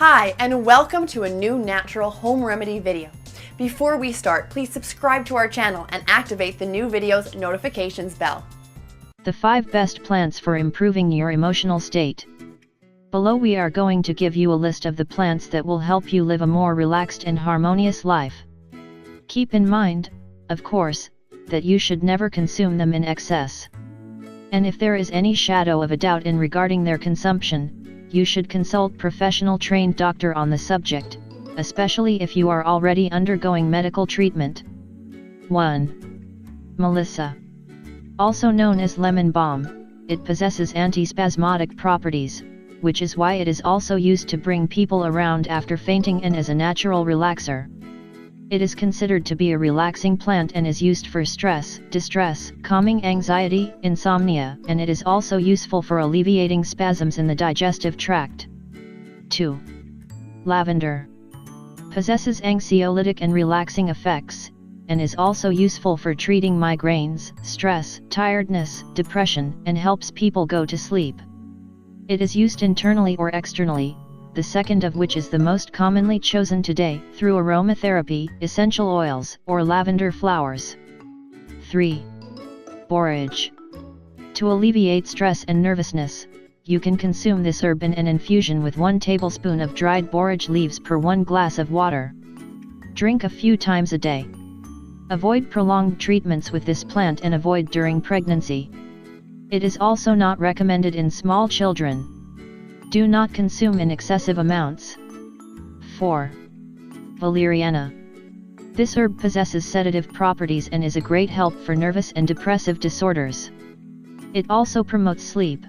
Hi, and welcome to a new natural home remedy video. Before we start, please subscribe to our channel and activate the new video's notifications bell. The 5 best plants for improving your emotional state. Below we are going to give you a list of the plants that will help you live a more relaxed and harmonious life. Keep in mind, of course, that you should never consume them in excess. And if there is any shadow of a doubt in regarding their consumption, you should consult professional trained doctor on the subject, especially if you are already undergoing medical treatment. 1. Melisa. Also known as lemon balm, it possesses antispasmodic properties, which is why it is also used to bring people around after fainting and as a natural relaxer. It is considered to be a relaxing plant and is used for stress, distress, calming anxiety, insomnia, and it is also useful for alleviating spasms in the digestive tract. 2. Lavender. Possesses anxiolytic and relaxing effects, and is also useful for treating migraines, stress, tiredness, depression, and helps people go to sleep. It is used internally or externally, the second of which is the most commonly chosen today, through aromatherapy, essential oils, or lavender flowers. 3. Borage. To alleviate stress and nervousness, you can consume this herb in an infusion with 1 tablespoon of dried borage leaves per 1 glass of water. Drink a few times a day. Avoid prolonged treatments with this plant and avoid during pregnancy. It is also not recommended in small children. Do not consume in excessive amounts. 4. Valeriana. This herb possesses sedative properties and is a great help for nervous and depressive disorders. It also promotes sleep.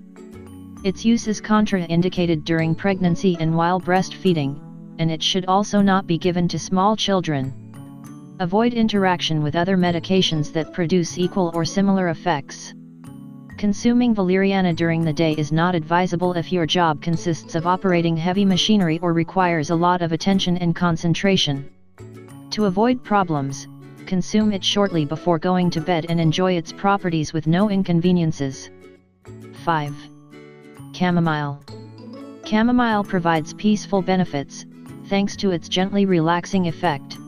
Its use is contraindicated during pregnancy and while breastfeeding, and it should also not be given to small children. Avoid interaction with other medications that produce equal or similar effects. Consuming valeriana during the day is not advisable if your job consists of operating heavy machinery or requires a lot of attention and concentration. To avoid problems, consume it shortly before going to bed and enjoy its properties with no inconveniences. 5. Chamomile. Chamomile provides peaceful benefits, thanks to its gently relaxing effect.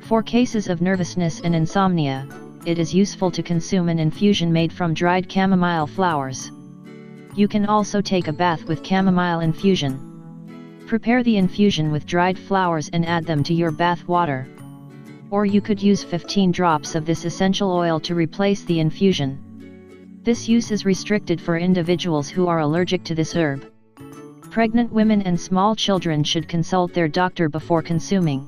For cases of nervousness and insomnia, it is useful to consume an infusion made from dried chamomile flowers. You can also take a bath with chamomile infusion. Prepare the infusion with dried flowers and add them to your bath water. Or you could use 15 drops of this essential oil to replace the infusion. This use is restricted for individuals who are allergic to this herb. Pregnant women and small children should consult their doctor before consuming.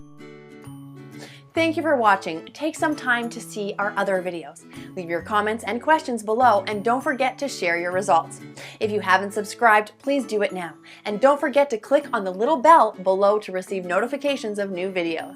Thank you for watching. Take some time to see our other videos. Leave your comments and questions below, and don't forget to share your results. If you haven't subscribed, please do it now. And don't forget to click on the little bell below to receive notifications of new videos.